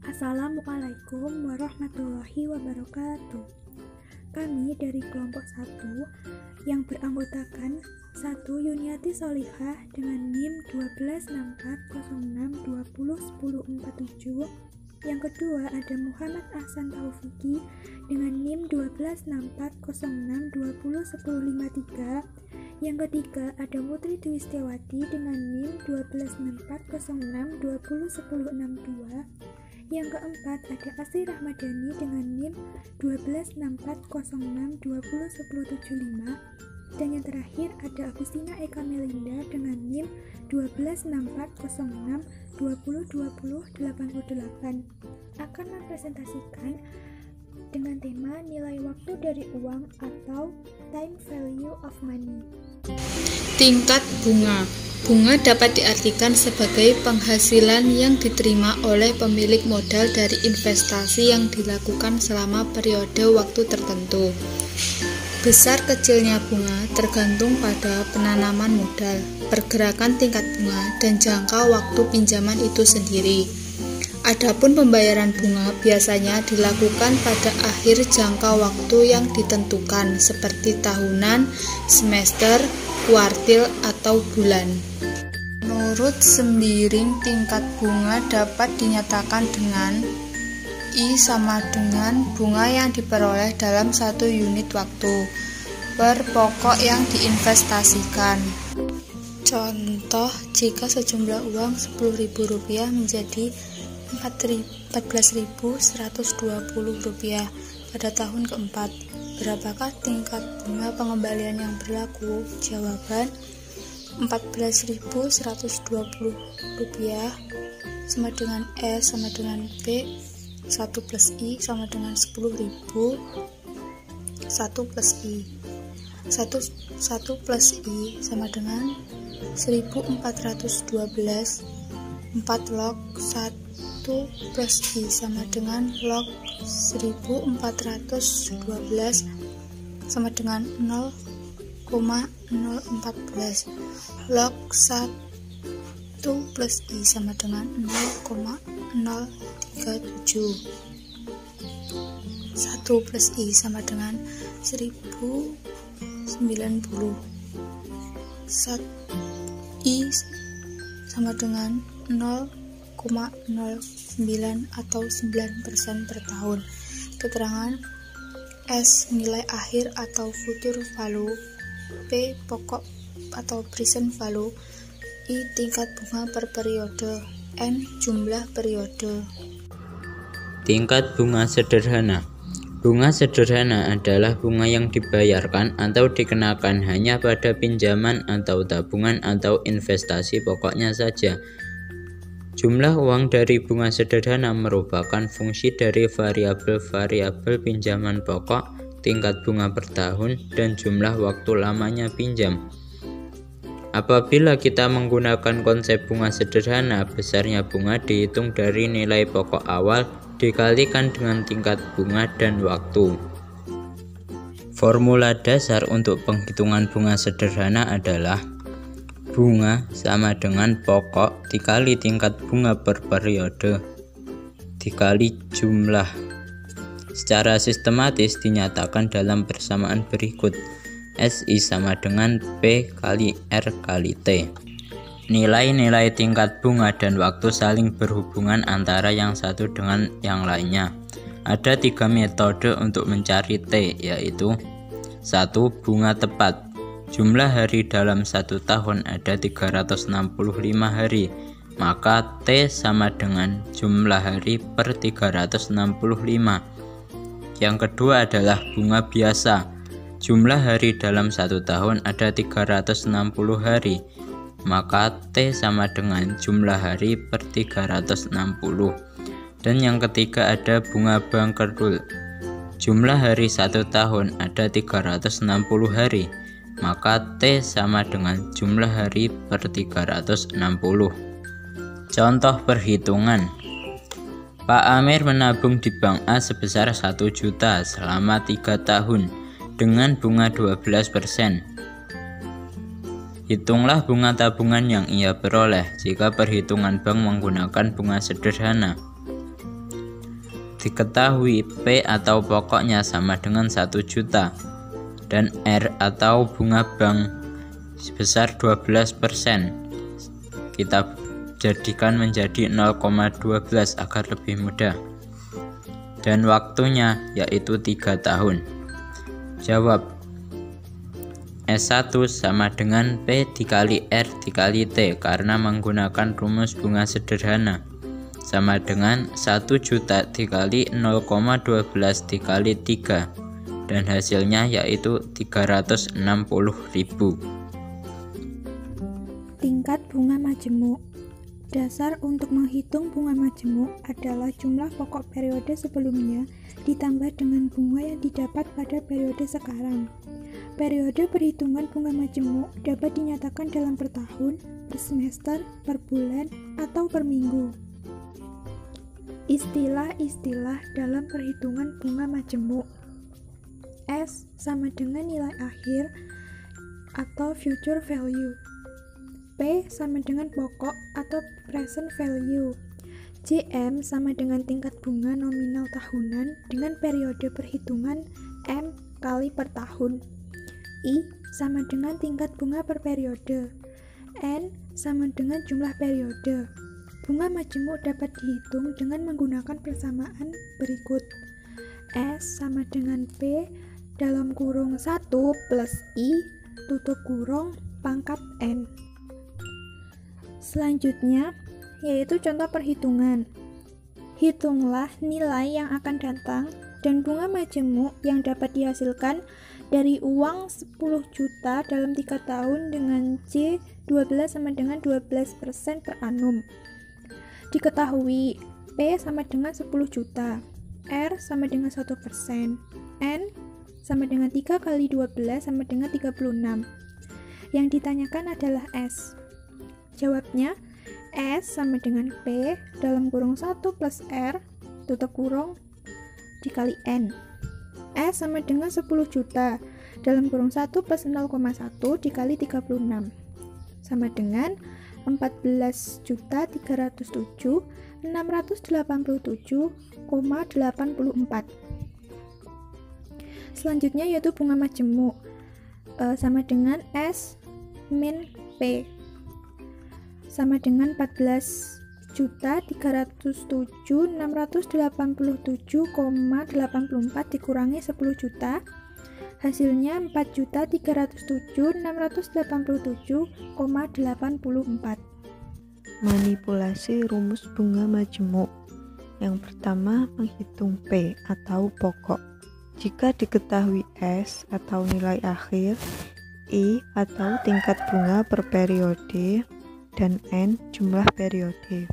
Assalamualaikum warahmatullahi wabarakatuh. Kami dari kelompok 1 yang beranggotakan 1 Yuniati Solihah dengan NIM 126406201047. Yang kedua ada Muhammad Ahsan Taufiki dengan NIM 126406201053. Yang ketiga ada Putri Dwi Setiawati dengan NIM 126406201062. Yang keempat ada Asri Rahmadani dengan NIM 126406201075. Dan yang terakhir ada Agustina Eka Melinda dengan NIM 126406202088. Akan mempresentasikan dengan tema nilai waktu dari uang atau time value of money. Tingkat bunga. Bunga dapat diartikan sebagai penghasilan yang diterima oleh pemilik modal dari investasi yang dilakukan selama periode waktu tertentu. Besar kecilnya bunga tergantung pada penanaman modal, pergerakan tingkat bunga, dan jangka waktu pinjaman itu sendiri. Adapun pembayaran bunga biasanya dilakukan pada akhir jangka waktu yang ditentukan seperti tahunan, semester, kuartil, atau bulan. Menurut sembiring tingkat bunga dapat dinyatakan dengan I sama dengan bunga yang diperoleh dalam 1 unit waktu per pokok yang diinvestasikan. Contoh, jika sejumlah uang Rp10.000 menjadi Rp14.120 pada tahun keempat. Berapakah tingkat bunga pengembalian yang berlaku? Jawaban Rp14.120 sama dengan S sama dengan B, 1 plus I sama dengan 10.000, 1 plus I. 1 plus I sama dengan 1412, 4 log 1 plus I sama dengan log 1412 sama dengan 0,014. Log 1 plus I sama dengan 0,037. 1 plus I sama dengan 1090. I sama dengan 0,09 atau 9% per tahun. Keterangan S nilai akhir atau future value, P pokok atau present value, I tingkat bunga per periode, N jumlah periode. Tingkat bunga sederhana. Bunga sederhana adalah bunga yang dibayarkan atau dikenakan hanya pada pinjaman atau tabungan atau investasi pokoknya saja. Jumlah uang dari bunga sederhana merupakan fungsi dari variabel-variabel pinjaman pokok, tingkat bunga per tahun, dan jumlah waktu lamanya pinjam. Apabila kita menggunakan konsep bunga sederhana, besarnya bunga dihitung dari nilai pokok awal dikalikan dengan tingkat bunga dan waktu. Formula dasar untuk penghitungan bunga sederhana adalah bunga sama dengan pokok dikali tingkat bunga per periode dikali jumlah. Secara sistematis dinyatakan dalam persamaan berikut. SI sama dengan P kali R kali T. Nilai-nilai tingkat bunga dan waktu saling berhubungan antara yang satu dengan yang lainnya. Ada 3 metode untuk mencari T, yaitu 1. Bunga tepat. Jumlah hari dalam 1 tahun ada 365 hari, maka T sama dengan jumlah hari per 365. Yang kedua adalah bunga biasa. Jumlah hari dalam 1 tahun ada 360 hari, maka T sama dengan jumlah hari per 360. Dan yang ketiga ada bunga bangkrut. Jumlah hari 1 tahun ada 360 hari, maka T sama dengan jumlah hari per 360. Contoh perhitungan. Pak Amir menabung di Bank A sebesar 1 juta selama 3 tahun dengan bunga 12%. Hitunglah bunga tabungan yang ia peroleh jika perhitungan bank menggunakan bunga sederhana. Diketahui P atau pokoknya sama dengan 1 juta dan R atau bunga bank sebesar 12%. Kita jadikan menjadi 0,12 agar lebih mudah. Dan waktunya yaitu 3 tahun. Jawab. S1 sama dengan P dikali R dikali T karena menggunakan rumus bunga sederhana. Sama dengan 1 juta dikali 0,12 dikali 3 dan hasilnya yaitu 360.000. Tingkat bunga majemuk. Dasar untuk menghitung bunga majemuk adalah jumlah pokok periode sebelumnya ditambah dengan bunga yang didapat pada periode sekarang. Periode perhitungan bunga majemuk dapat dinyatakan dalam per tahun, per semester, per bulan, atau per minggu. Istilah-istilah dalam perhitungan bunga majemuk. S sama dengan nilai akhir atau future value. P sama dengan pokok atau present value. JM sama dengan tingkat bunga nominal tahunan dengan periode perhitungan M kali per tahun. I sama dengan tingkat bunga per periode. N sama dengan jumlah periode. Bunga majemuk dapat dihitung dengan menggunakan persamaan berikut. S sama dengan P dalam kurung 1 plus I tutup kurung pangkat N. Selanjutnya, yaitu contoh perhitungan. Hitunglah nilai yang akan datang dan bunga majemuk yang dapat dihasilkan dari uang 10 juta dalam 3 tahun dengan C 12 sama dengan 12% per annum. Diketahui P sama dengan 10 juta, R sama dengan 1%, N sama dengan 3 kali 12 sama dengan 36. Yang ditanyakan adalah S. Jawabnya, S sama dengan P dalam kurung 1 plus R tutup kurung dikali N. S sama dengan 10 juta dalam kurung 1 plus 0,1 dikali 36 sama dengan 14.307.687,84. Selanjutnya yaitu bunga majemuk sama dengan S min P sama dengan 14.307.687,84 dikurangi 10 juta, hasilnya 4.307.687,84. Manipulasi rumus bunga majemuk. Yang pertama, menghitung P atau pokok. Jika diketahui S atau nilai akhir, I atau tingkat bunga per periode, dan N jumlah periode.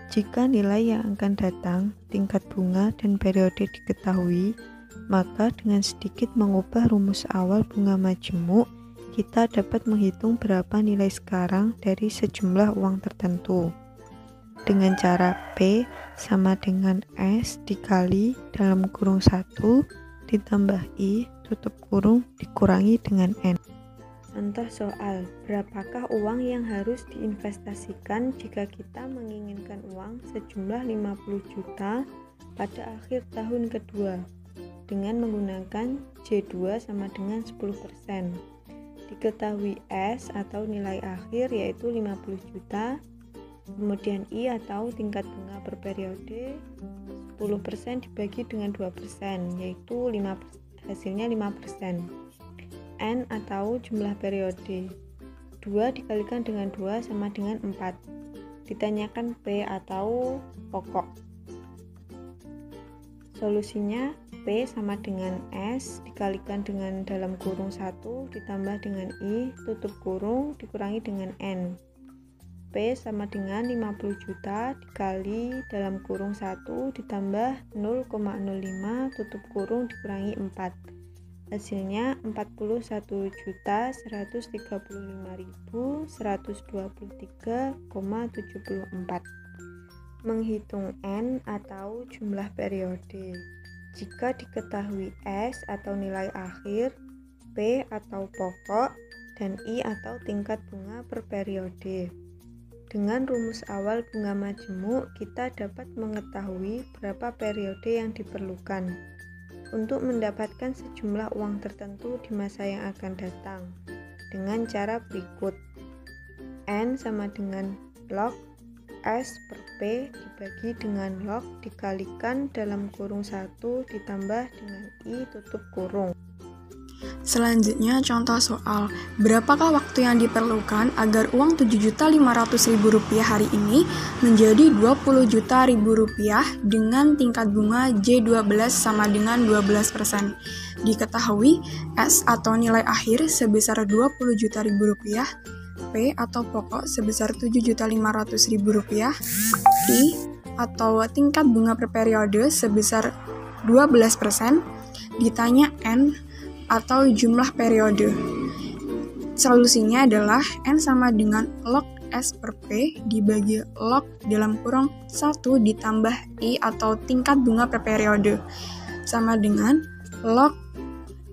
Jika nilai yang akan datang, tingkat bunga dan periode diketahui, maka dengan sedikit mengubah rumus awal bunga majemuk, kita dapat menghitung berapa nilai sekarang dari sejumlah uang tertentu. Dengan cara P sama dengan S dikali dalam kurung 1 ditambah I tutup kurung dikurangi dengan N. Contoh soal, berapakah uang yang harus diinvestasikan jika kita menginginkan uang sejumlah 50 juta pada akhir tahun kedua dengan menggunakan J2 sama dengan 10%. Diketahui S atau nilai akhir yaitu 50 juta, kemudian I atau tingkat bunga per periode 10% dibagi dengan 2% yaitu hasilnya 5%. N atau jumlah periode 2 dikalikan dengan 2 sama dengan 4. Ditanyakan P atau pokok. Solusinya P sama dengan S dikalikan dengan dalam kurung 1 ditambah dengan I tutup kurung dikurangi dengan N. P sama dengan 50 juta dikali dalam kurung 1 ditambah 0,05 tutup kurung dikurangi 4. Hasilnya 41.125.123,74. Menghitung N atau jumlah periode. Jika diketahui S atau nilai akhir, P atau pokok, dan I atau tingkat bunga per periode. Dengan rumus awal bunga majemuk, kita dapat mengetahui berapa periode yang diperlukan untuk mendapatkan sejumlah uang tertentu di masa yang akan datang dengan cara berikut. N sama dengan log S per P dibagi dengan log dikalikan dalam kurung 1 ditambah dengan I tutup kurung. Selanjutnya contoh soal, berapakah waktu yang diperlukan agar uang Rp7.500.000 hari ini menjadi Rp20.000 dengan tingkat bunga J12 sama dengan 12%. Diketahui S atau nilai akhir sebesar Rp20.000.000, P atau pokok sebesar Rp7.500.000, I atau tingkat bunga per periode sebesar 12%, ditanya N atau jumlah periode. Solusinya adalah N sama dengan log S per P dibagi log dalam kurung 1 ditambah I atau tingkat bunga per periode sama dengan log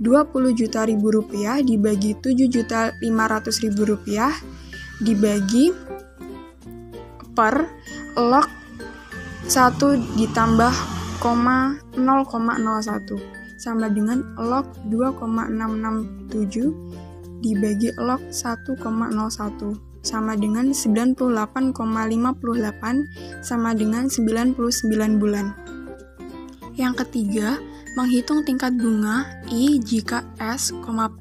Rp20.000.000 dibagi Rp7.500.000 dibagi per log 1 ditambah 0,01 sama dengan log 2,667 dibagi log 1,01 sama dengan 98,58 sama dengan 99 bulan. Yang ketiga, menghitung tingkat bunga I jika S,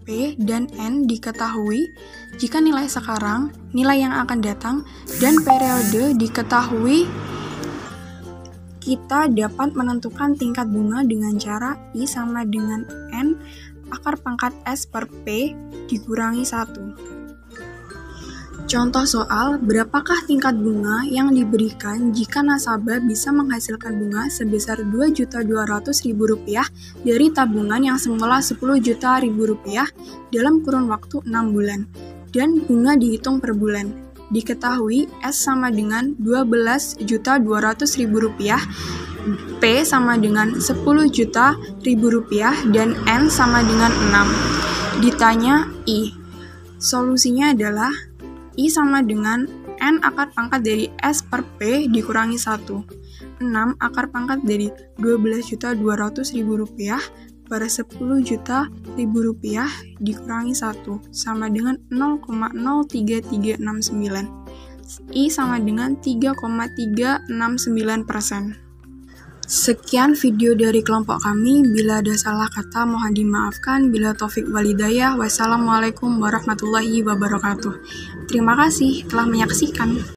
P, dan N diketahui, jika nilai sekarang, nilai yang akan datang, dan periode diketahui. Kita dapat menentukan tingkat bunga dengan cara I sama dengan N akar pangkat S per P dikurangi 1. Contoh soal, berapakah tingkat bunga yang diberikan jika nasabah bisa menghasilkan bunga sebesar Rp2.200.000 dari tabungan yang semula Rp10.000.000 dalam kurun waktu 6 bulan, dan bunga dihitung per bulan. Diketahui S sama dengan Rp12.200.000, P sama dengan Rp10.000.000, dan N sama dengan 6. Ditanya I. Solusinya adalah I sama dengan N akar pangkat dari S per P dikurangi 1. 6 akar pangkat dari Rp12.200.000 per Rp10.000.000 dikurangi 1 sama dengan 0,03369. I sama dengan 3,369%. Sekian video dari kelompok kami. Bila ada salah kata mohon dimaafkan. Bila taufik walhidayah. Wassalamualaikum warahmatullahi wabarakatuh. Terima kasih telah menyaksikan.